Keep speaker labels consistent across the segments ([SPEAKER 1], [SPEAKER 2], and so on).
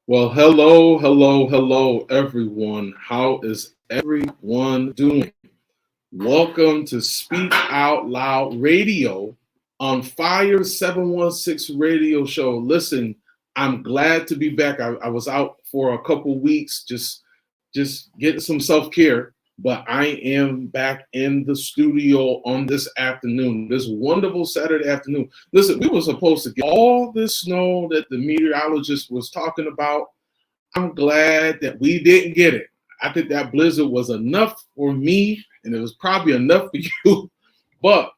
[SPEAKER 1] Well, hello, hello, hello, everyone. How is everyone doing? Welcome to Speak Out Loud Radio on Fire 716 Radio Show. Listen, I'm glad to be back. I was out for a couple weeks, just getting some self-care, but I am back in the studio on this afternoon, this wonderful Saturday afternoon. Listen, we were supposed to get all this snow that the meteorologist was talking about. I'm glad that we didn't get it. I think that blizzard was enough for me, and it was probably enough for you. But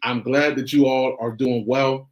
[SPEAKER 1] I'm glad that you all are doing well.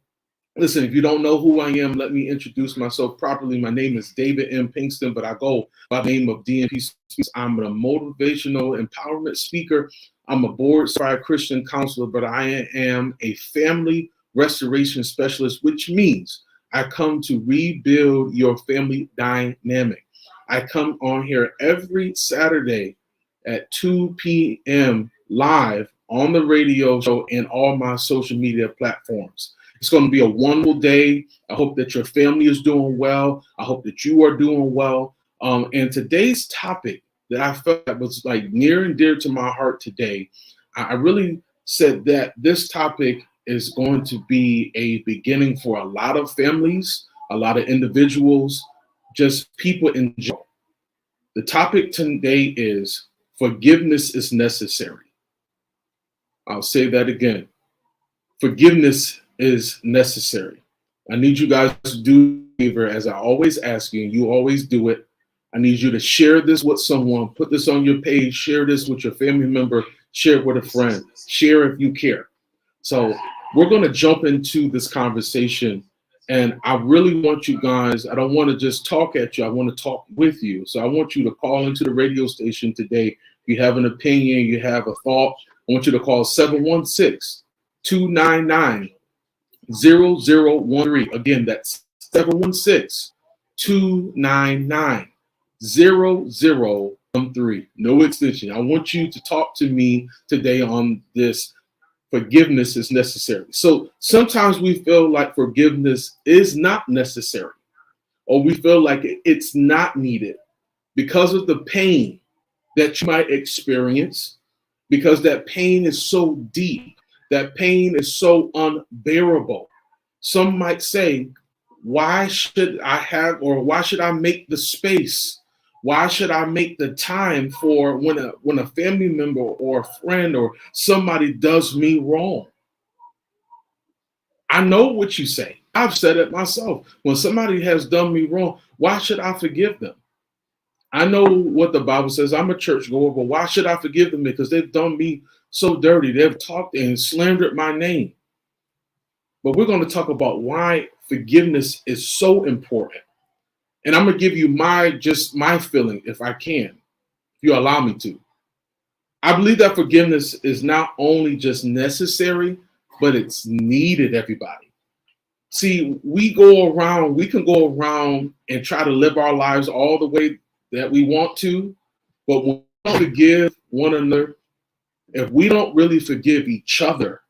[SPEAKER 1] Listen, if you don't know who I am, let me introduce myself properly. My name is David M. Pinkston, but I go by the name of DMP Speaks. I'm a motivational empowerment speaker. I'm a board certified Christian counselor, but I am a family restoration specialist, which means I come to rebuild your family dynamic. I come on here every Saturday at 2 p.m. live on the radio show and all my social media platforms. It's going to be a wonderful day. I hope that your family is doing well. I hope that you are doing well. And today's topic that I felt was like near and dear to my heart today, I really said that this topic is going to be a beginning for a lot of families, a lot of individuals, just people in general. The topic today is forgiveness is necessary. I'll say that again. Forgiveness is necessary. I need you guys to do a favor, as I always ask you, and you always do it. I need you to share this with someone, put this on your page, share this with your family member, share it with a friend, share if you care. So we're going to jump into this conversation, and I really want you guys, I don't want to just talk at you, I want to talk with you. So I want you to call into the radio station today. If you have an opinion, you have a thought, I want you to call 716-299-0013. Again, that's 716-299-0013. No extension. I want you to talk to me today on this. Forgiveness is necessary. So sometimes we feel like forgiveness is not necessary, or we feel like it's not needed because of the pain that you might experience, because that pain is so deep, that pain is so unbearable. Some might say, why should I have, or why should I make the space? Why should I make the time for when a family member or a friend or somebody does me wrong? I know what you say. I've said it myself. When somebody has done me wrong, why should I forgive them? I know what the Bible says. I'm a churchgoer, but why should I forgive them? Because they've done me so dirty. They've talked and slandered my name. But we're going to talk about why forgiveness is so important. And I'm going to give you my feeling, if I can, if you allow me to. I believe that forgiveness is not only just necessary, but it's needed, everybody. See, we can go around and try to live our lives all the way that we want to, but when we don't forgive one another, if we don't really forgive each other,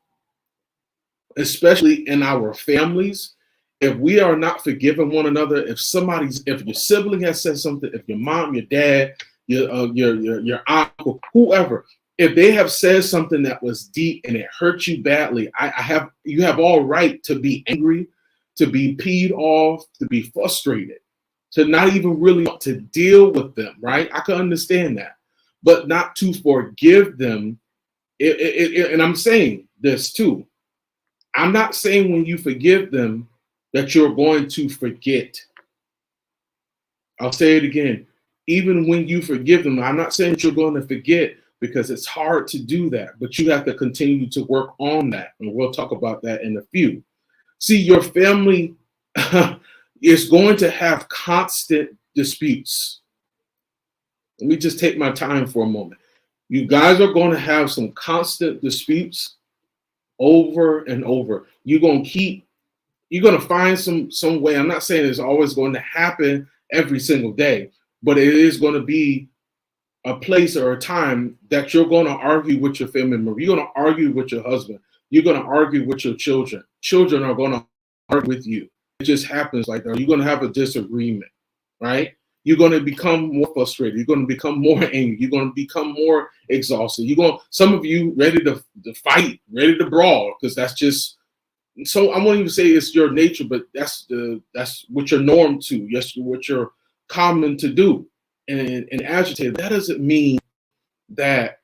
[SPEAKER 1] especially in our families, if we are not forgiving one another, if your sibling has said something, if your mom, your dad, your uncle, whoever, if they have said something that was deep and it hurt you badly, you have all right to be angry, to be peed off, to be frustrated, to not even really want to deal with them, right? I can understand that, but not to forgive them. And I'm saying this too. I'm not saying when you forgive them that you're going to forget. I'll say it again. Even when you forgive them, I'm not saying that you're going to forget, because it's hard to do that, but you have to continue to work on that. And we'll talk about that in a few. See, your family is going to have constant disputes. Let me just take my time for a moment. You guys are going to have some constant disputes over and over. You're going to find some way. I'm not saying it's always going to happen every single day, but it is going to be a place or a time that you're going to argue with your family member. You're going to argue with your husband. You're going to argue with your children. Children are going to argue with you. It just happens like that. You're going to have a disagreement. right? You're going to become more frustrated. You're going to become more angry. You're going to become more exhausted. Some of you ready to fight, ready to brawl, because that's just, so I won't even say it's your nature, but that's what you're norm to. Yes, what you're common to do and agitated. That doesn't mean that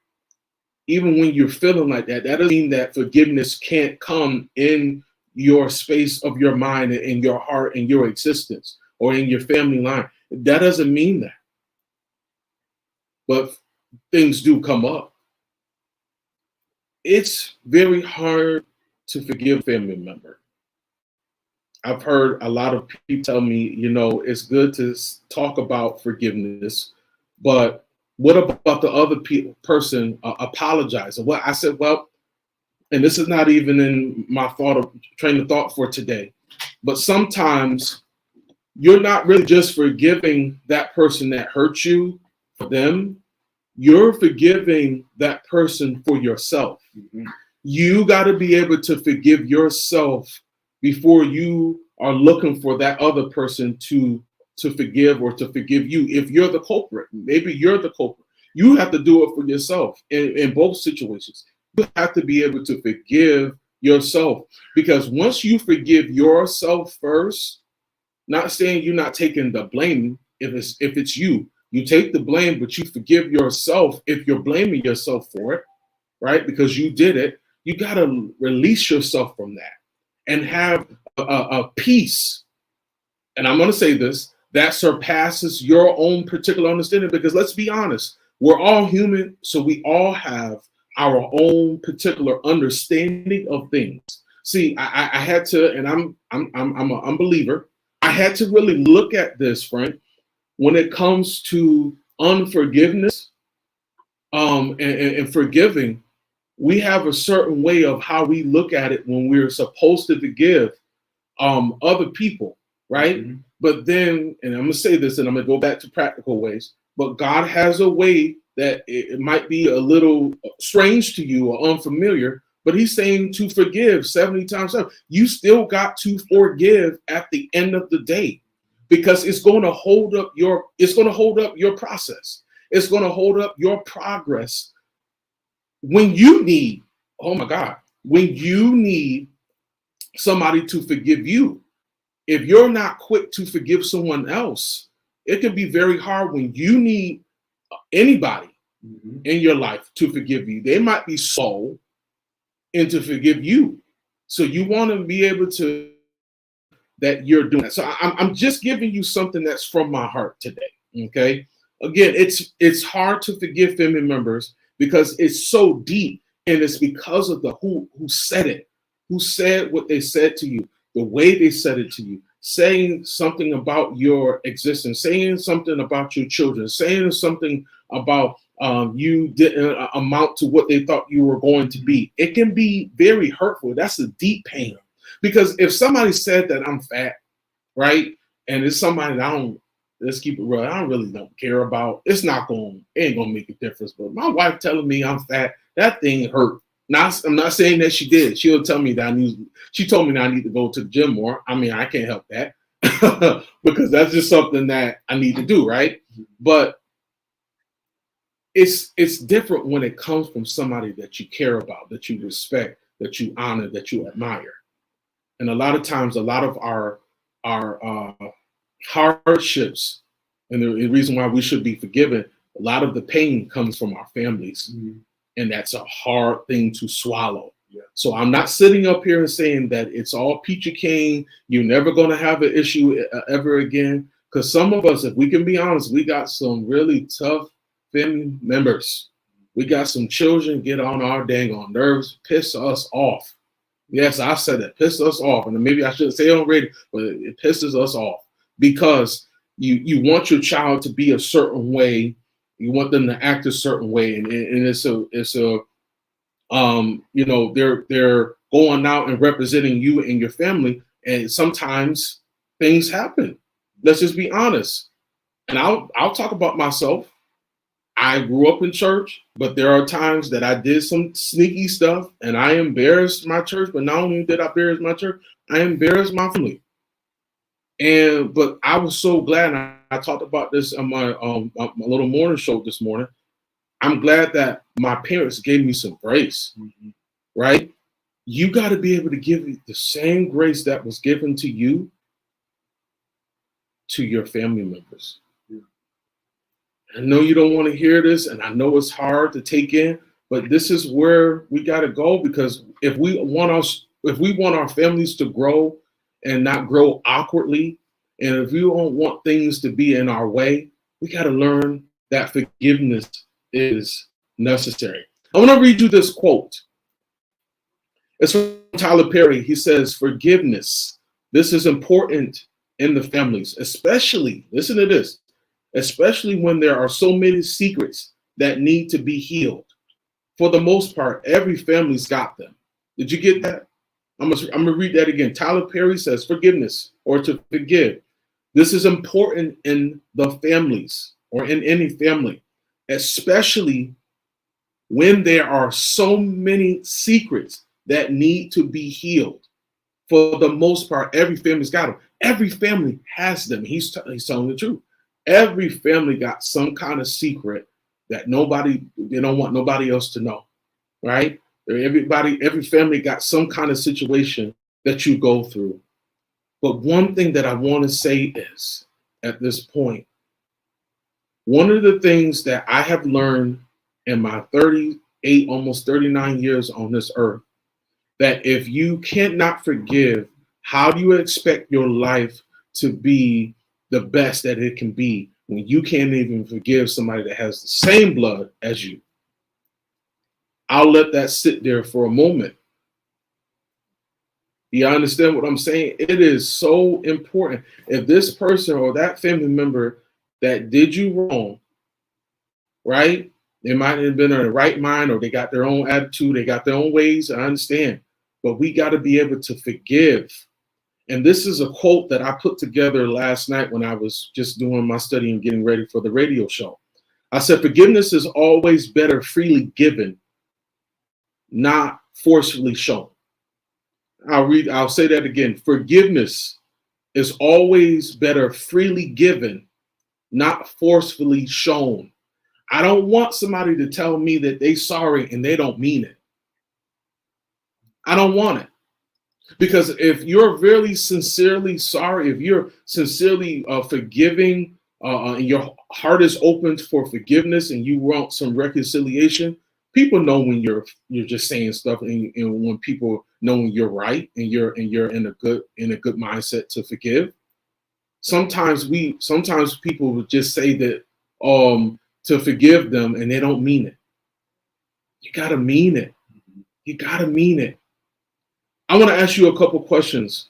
[SPEAKER 1] even when you're feeling like that, that doesn't mean that forgiveness can't come in your space of your mind and in your heart and your existence or in your family line. That doesn't mean that. But things do come up. It's very hard to forgive a family member. I've heard a lot of people tell me, it's good to talk about forgiveness, but what about the other person apologizing? Well, I said, well, and this is not even in my train of thought for today, but sometimes you're not really just forgiving that person that hurt you for them. You're forgiving that person for yourself. Mm-hmm. You got to be able to forgive yourself before you are looking for that other person to forgive or to forgive you. If you're the culprit, maybe you're the culprit. You have to do it for yourself in both situations. You have to be able to forgive yourself, because once you forgive yourself first, not saying you're not taking the blame. If it's you take the blame, but you forgive yourself if you're blaming yourself for it, right? Because you did it. You got to release yourself from that and have a peace. And I'm going to say this, that surpasses your own particular understanding, because let's be honest, we're all human, so we all have our own particular understanding of things. See, I had to, and I'm an unbeliever. I had to really look at this, Frank, when it comes to unforgiveness and forgiving. We have a certain way of how we look at it when we're supposed to forgive other people, right? Mm-hmm. But then, and I'm going to say this, and I'm going to go back to practical ways, but God has a way that it might be a little strange to you or unfamiliar, but he's saying to forgive 70 times 7. You still got to forgive at the end of the day, because it's going to hold up your process. It's going to hold up your progress when you need, when you need somebody to forgive you. If you're not quick to forgive someone else, it can be very hard when you need anybody in your life to forgive you. They might be slow and to forgive you. So you want to be able to, that you're doing that. So I'm just giving you something that's from my heart today. Okay. Again, it's hard to forgive family members because it's so deep, and it's because of the who said it, who said what they said to you, the way they said it to you, saying something about your existence, saying something about your children, saying something about you didn't amount to what they thought you were going to be. It can be very hurtful. That's a deep pain. Because if somebody said that I'm fat, right, and it's somebody that let's keep it real, I don't care about, it ain't gonna make a difference. But my wife telling me I'm fat, that thing hurt. I'm not saying that she did. She'll tell me that she told me that I need to go to the gym more. I mean, I can't help that because that's just something that I need to do, right? But it's different when it comes from somebody that you care about, that you respect, that you honor, that you admire. And a lot of times, a lot of our hardships and the reason why we should be forgiven, a lot of the pain comes from our families. Mm-hmm. And that's a hard thing to swallow. Yeah. So I'm not sitting up here and saying that it's all peachy keen. You're never going to have an issue ever again. Because some of us, if we can be honest, we got some really tough family members. We got some children get on our dang on nerves, piss us off. Yes, I said it, piss us off. And maybe I shouldn't say it on radio, but it pisses us off because you want your child to be a certain way. You want them to act a certain way, and they're going out and representing you and your family, and sometimes things happen. Let's just be honest. And I'll talk about myself. I grew up in church, but there are times that I did some sneaky stuff, and I embarrassed my church. But not only did I embarrass my church, I embarrassed my family. But I was so glad I talked about this on my little morning show this morning. I'm glad that my parents gave me some grace, right? You got to be able to give the same grace that was given to you to your family members. I know you don't want to hear this, and I know it's hard to take in, but this is where we got to go, because if we want our families to grow and not grow awkwardly, and if we don't want things to be in our way, we got to learn that forgiveness is necessary. I want to read you this quote. It's from Tyler Perry. He says, "Forgiveness. This is important in the families, especially, listen to this, especially when there are so many secrets that need to be healed. For the most part, every family's got them." Did you get that? I'm gonna read that again. Tyler Perry says, "Forgiveness, or to forgive. This is important in the families, or in any family, especially when there are so many secrets that need to be healed. For the most part, every family's got them." Every family has them. He's telling the truth. Every family got some kind of secret that they don't want nobody else to know, right? Every family got some kind of situation that you go through. But one thing that I want to say is, at this point, one of the things that I have learned in my 38, almost 39 years on this earth, that if you cannot forgive, how do you expect your life to be the best that it can be when you can't even forgive somebody that has the same blood as you? I'll let that sit there for a moment. You understand what I'm saying? It is so important. If this person or that family member that did you wrong, right? They might have been in the right mind, or they got their own attitude, they got their own ways, I understand. But we got to be able to forgive. And this is a quote that I put together last night when I was just doing my study and getting ready for the radio show. I said, "Forgiveness is always better freely given, not forcefully shown." I'll say that again. Forgiveness is always better freely given, not forcefully shown. I don't want somebody to tell me that they're sorry and they don't mean it. I don't want it. Because if you're really sincerely sorry, if you're sincerely forgiving, and your heart is open for forgiveness, and you want some reconciliation, people know when you're just saying stuff, and when people know when you're right, and you're in a good mindset to forgive. Sometimes people would just say that to forgive them, and they don't mean it. You gotta mean it. You gotta mean it. I want to ask you a couple questions.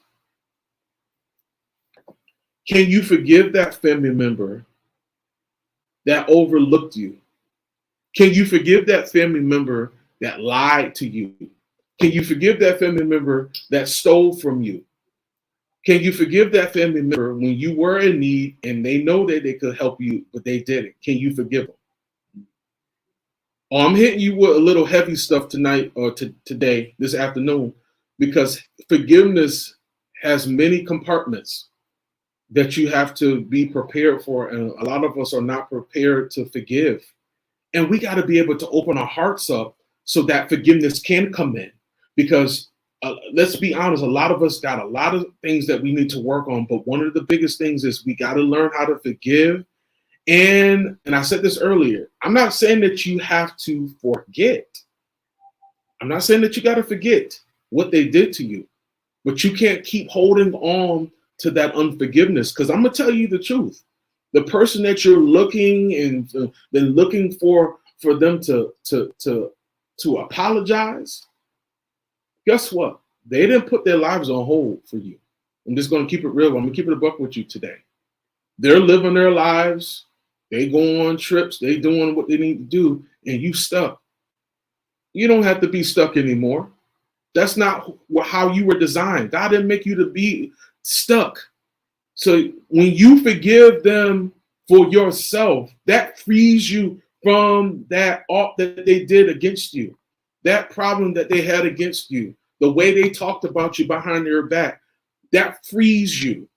[SPEAKER 1] Can you forgive that family member that overlooked you? Can you forgive that family member that lied to you? Can you forgive that family member that stole from you? Can you forgive that family member when you were in need and they know that they could help you, but they didn't? Can you forgive them? Oh, I'm hitting you with a little heavy stuff tonight, or today, this afternoon, because forgiveness has many compartments that you have to be prepared for. And a lot of us are not prepared to forgive. And we got to be able to open our hearts up so that forgiveness can come in. Because let's be honest, a lot of us got a lot of things that we need to work on. But one of the biggest things is we got to learn how to forgive. And I said this earlier, I'm not saying that you have to forget. I'm not saying that you got to forget what they did to you, but you can't keep holding on to that unforgiveness. Because I'm going to tell you the truth. The person that you're looking and then looking for them to apologize, guess what? They didn't put their lives on hold for you. I'm just going to keep it real. I'm going to keep it a buck with you today. They're living their lives. They go on trips. They doing what they need to do, and you stuck. You don't have to be stuck anymore. That's not how you were designed. God didn't make you to be stuck. So when you forgive them for yourself, that frees you from that they did against you, that problem that they had against you, the way they talked about you behind your back, that frees you.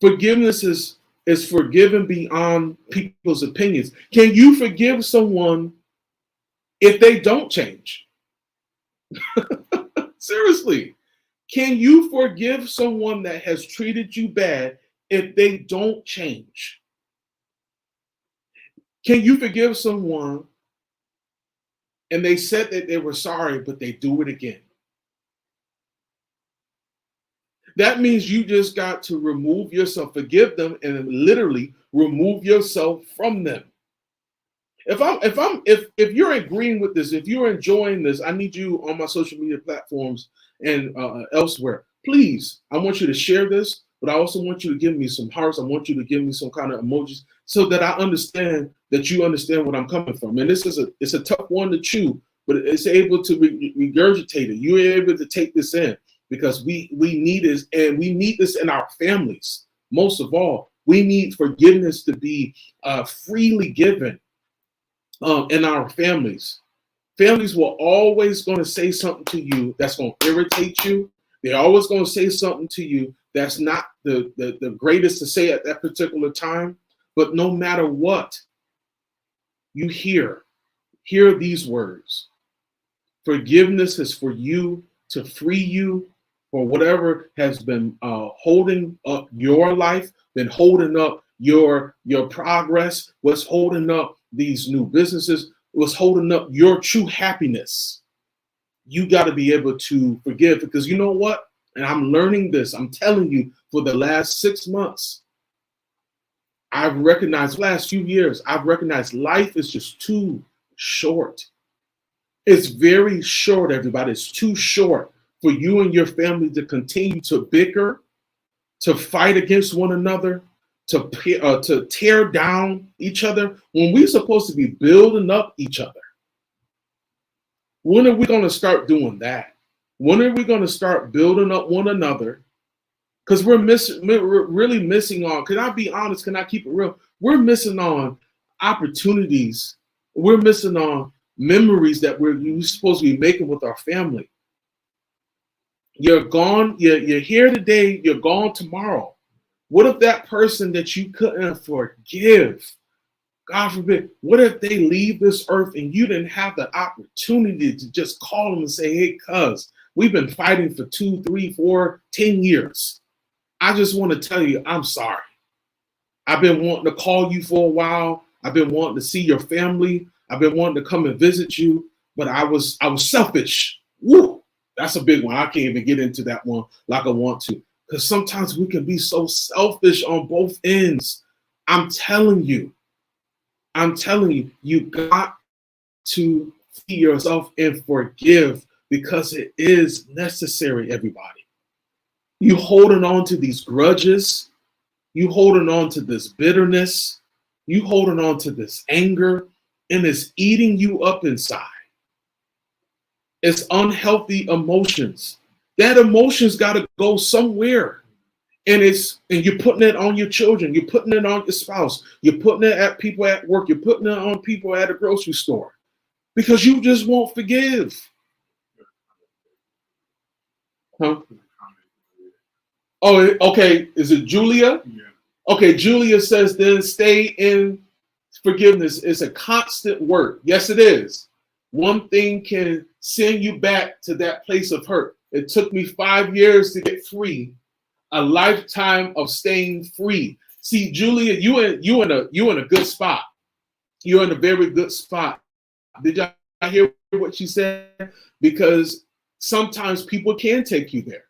[SPEAKER 1] Forgiveness is forgiving beyond people's opinions. Can you forgive someone if they don't change? Seriously. Can you forgive someone that has treated you bad if they don't change? Can you forgive someone and they said that they were sorry, but they do it again? That means you just got to remove yourself, forgive them, and literally remove yourself from them. If you're agreeing with this, if you're enjoying this, I need you on my social media platforms and elsewhere. Please, I want you to share this, but I also want you to give me some hearts. I want you to give me some kind of emojis so that I understand that you understand what I'm coming from. And it's a tough one to chew, but it's able to regurgitate it. You're able to take this in because we need this, and we need this in our families. Most of all, we need forgiveness to be freely given. In our families. Families were always going to say something to you that's going to irritate you. They're always going to say something to you that's not the greatest to say at that particular time. But no matter what, you hear these words. Forgiveness is for you to free you for whatever has been holding up your life, been holding up your progress, what's holding up these new businesses, what's holding up your true happiness. You got to be able to forgive, because you know what? And I'm learning this. I'm telling you, for the last 6 months, I've recognized, last few years, I've recognized life is just too short. It's very short, everybody. It's too short for you and your family to continue to bicker, to fight against one another, to tear down each other when we're supposed to be building up each other. When are we going to start doing that? When are we going to start building up one another? Because we're really missing on, can I be honest? Can I keep it real? We're missing on opportunities. We're missing on memories that we're supposed to be making with our family. You're gone. You're here today. You're gone tomorrow. What if that person that you couldn't forgive, God forbid, what if they leave this earth and you didn't have the opportunity to just call them and say, hey, cuz, we've been fighting for 2, 3, 4, 10 years. I just want to tell you, I'm sorry. I've been wanting to call you for a while. I've been wanting to see your family. I've been wanting to come and visit you, but I was selfish. Woo, that's a big one. I can't even get into that one like I want to. Because sometimes we can be so selfish on both ends. I'm telling you, you got to see yourself and forgive, because it is necessary, everybody. You holding on to these grudges, you holding on to this bitterness, you holding on to this anger, and it's eating you up inside. It's unhealthy emotions. That emotion's got to go somewhere. And you're putting it on your children, you're putting it on your spouse, you're putting it at people at work, you're putting it on people at a grocery store, because you just won't forgive. Huh? Oh, okay. Is it Julia? Yeah. Okay, Julia says then stay in forgiveness. It's a constant work. Yes, it is. One thing can send you back to that place of hurt. It took me 5 years to get free. A lifetime of staying free. See, Julia, you in a good spot. You're in a very good spot. Did y'all hear what she said? Because sometimes people can take you there,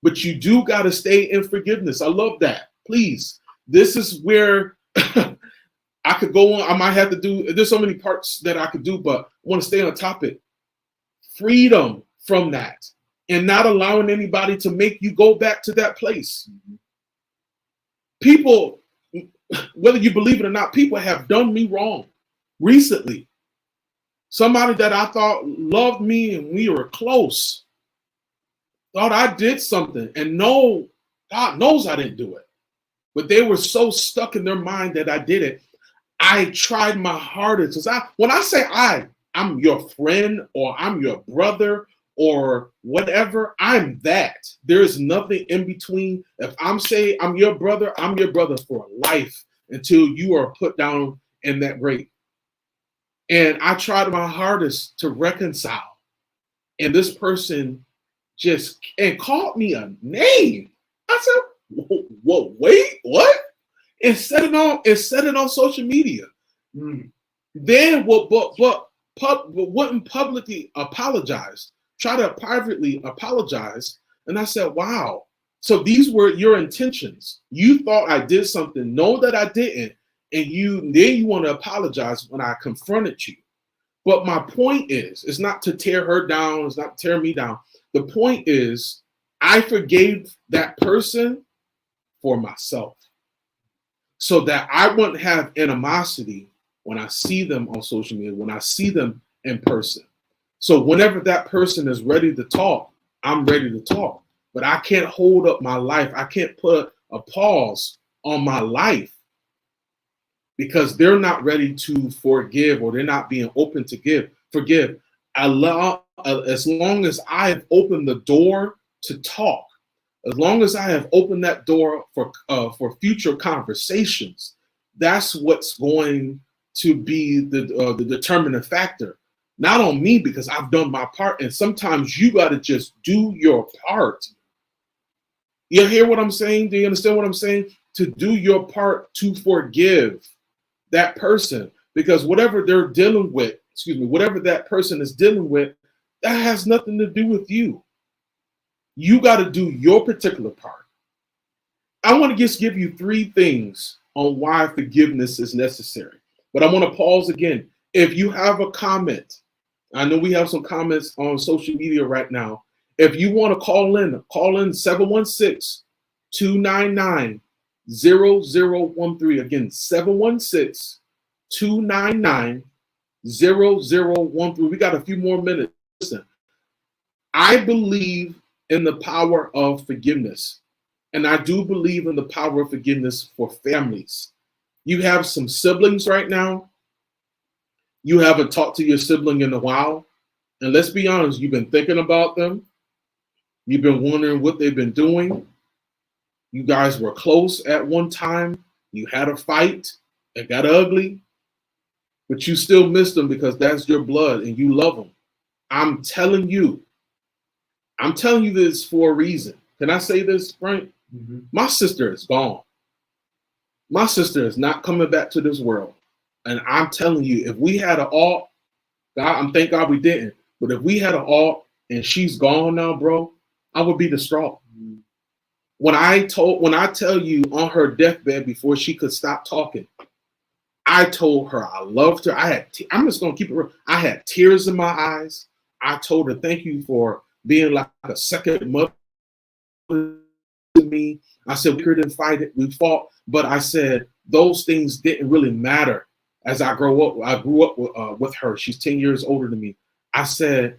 [SPEAKER 1] but you do got to stay in forgiveness. I love that. Please, this is where I could go on. I might have to do. There's so many parts that I could do, but I want to stay on topic. Freedom from that. And not allowing anybody to make you go back to that place. People, whether you believe it or not, people have done me wrong recently. Somebody that I thought loved me and we were close, thought I did something, and no, God knows I didn't do it. But they were so stuck in their mind that I did it. I tried my hardest. When I say I'm your friend, or I'm your brother, or whatever, I'm that. There's nothing in between. If I'm saying I'm your brother for life until you are put down in that grave. And I tried my hardest to reconcile. And this person just and called me a name. I said, "Whoa, wait, what?" And set it on social media. Then wouldn't publicly apologize. Try to privately apologize. And I said, "Wow. So these were your intentions. You thought I did something, know that I didn't, and then you want to apologize when I confronted you." But my point is, it's not to tear her down, it's not to tear me down. The point is, I forgave that person for myself, so that I wouldn't have animosity when I see them on social media, when I see them in person. So whenever that person is ready to talk, I'm ready to talk. But I can't hold up my life. I can't put a pause on my life because they're not ready to forgive, or they're not being open to forgive. As long as I have opened the door to talk, as long as I have opened that door for future conversations, that's what's going to be the determining factor. Not on me, because I've done my part. And sometimes you got to just do your part. You hear what I'm saying? Do you understand what I'm saying? To do your part to forgive that person, because whatever they're dealing with, whatever that person is dealing with, that has nothing to do with you. You got to do your particular part. I want to just give you 3 things on why forgiveness is necessary. But I want to pause again. If you have a comment, I know we have some comments on social media right now. If you want to call in 716-299-0013. Again, 716-299-0013. We got a few more minutes. Listen, I believe in the power of forgiveness. And I do believe in the power of forgiveness for families. You have some siblings right now. You haven't talked to your sibling in a while. And let's be honest, you've been thinking about them. You've been wondering what they've been doing. You guys were close at one time. You had a fight. It got ugly. But you still miss them because that's your blood and you love them. I'm telling you this for a reason. Can I say this, Frank? Mm-hmm. My sister is gone. My sister is not coming back to this world. And I'm telling you, if we had an alt, thank God we didn't. But if we had an alt and she's gone now, bro, I would be distraught. Mm-hmm. When I tell you on her deathbed before she could stop talking, I told her I loved her. I'm just gonna keep it real. I had tears in my eyes. I told her thank you for being like a second mother to me. I said we couldn't fight it. We fought, but I said those things didn't really matter. As I grew up with her. She's 10 years older than me. I said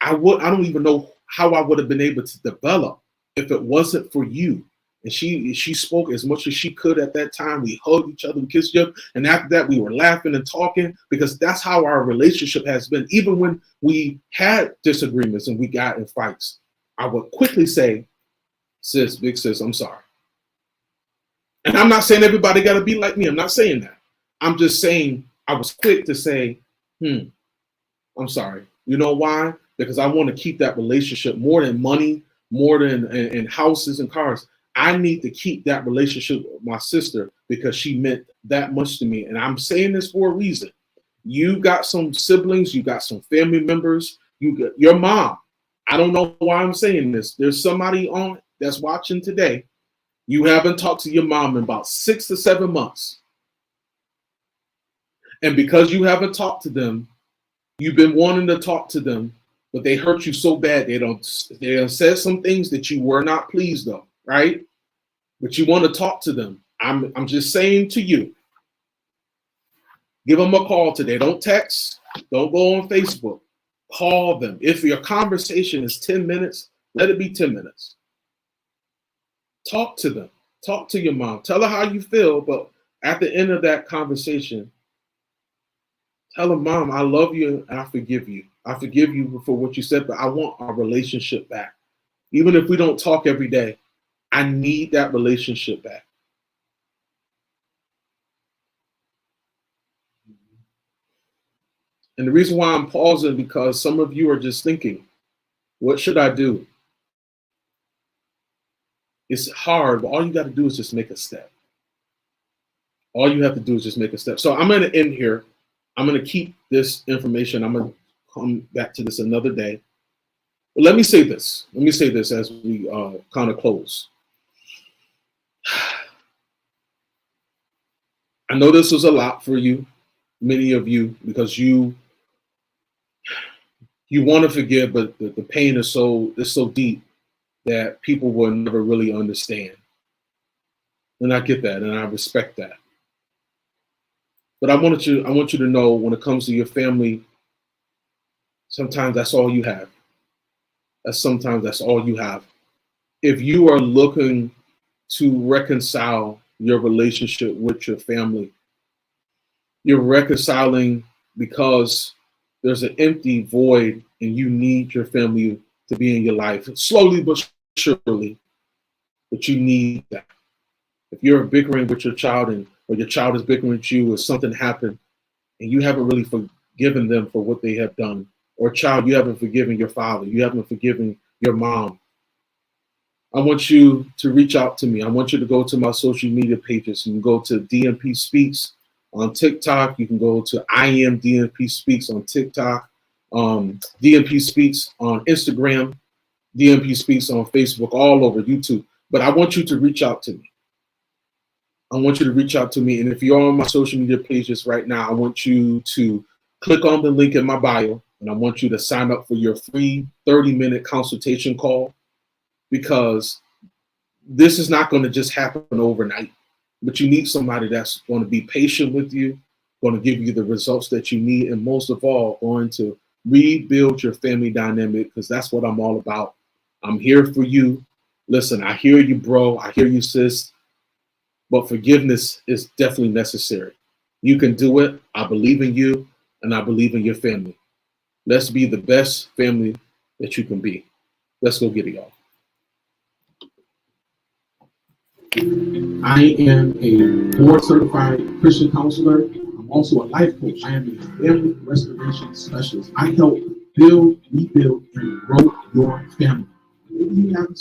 [SPEAKER 1] I don't even know how I would have been able to develop if it wasn't for you. And she spoke as much as she could at that time. We hugged each other, we kissed each other, and after that we were laughing and talking, because that's how our relationship has been. Even when we had disagreements and we got in fights, I would quickly say, "Sis, big sis, I'm sorry." And I'm not saying everybody got to be like me. I'm not saying that. I'm just saying I was quick to say, I'm sorry. You know why? Because I want to keep that relationship more than money, more than in houses and cars. I need to keep that relationship with my sister because she meant that much to me. And I'm saying this for a reason. You got some siblings, you got some family members, you got your mom. I don't know why I'm saying this. There's somebody on that's watching today. You haven't talked to your mom in about 6 to 7 months. And because you haven't talked to them, you've been wanting to talk to them, but they hurt you so bad they done said some things that you were not pleased of, right? But you want to talk to them. I'm just saying to you, give them a call today. Don't text. Don't go on Facebook. Call them. If your conversation is 10 minutes, let it be 10 minutes. Talk to them. Talk to your mom. Tell her how you feel, but at the end of that conversation, tell her, "Mom, I love you and I forgive you. I forgive you for what you said, but I want our relationship back. Even if we don't talk every day, I need that relationship back. And the reason why I'm pausing, because some of you are just thinking, what should I do? It's hard, but all you got to do is just make a step. All you have to do is just make a step. So I'm going to end here. I'm going to keep this information. I'm going to come back to this another day. But let me say this. Let me say this as we kind of close. I know this was a lot for you, many of you, because you want to forgive, but the pain is so deep that people will never really understand. And I get that, and I respect that. But I want you to know, when it comes to your family, sometimes that's all you have. Sometimes that's all you have. If you are looking to reconcile your relationship with your family, you're reconciling because there's an empty void and you need your family to be in your life. Slowly but surely, but you need that. If you're bickering with your child, or your child is bickering with you, or something happened and you haven't really forgiven them for what they have done, or child, you haven't forgiven your father, you haven't forgiven your mom, I want you to reach out to me. I want you to go to my social media pages. You can go to DMP Speaks on TikTok. You can go to I Am DMP Speaks on TikTok, DMP Speaks on Instagram, DMP Speaks on Facebook, all over YouTube. But I want you to reach out to me. I want you to reach out to me. And if you're on my social media pages right now, I want you to click on the link in my bio, and I want you to sign up for your free 30-minute consultation call, because this is not going to just happen overnight. But you need somebody that's going to be patient with you, going to give you the results that you need, and most of all, going to rebuild your family dynamic, because that's what I'm all about. I'm here for you. Listen, I hear you, bro. I hear you, sis. But forgiveness is definitely necessary. You can do it. I believe in you, and I believe in your family. Let's be the best family that you can be. Let's go get it, y'all. I am a board-certified Christian counselor. I'm also a life coach. I am a family restoration specialist. I help build, rebuild, and grow your family. Maybe you have some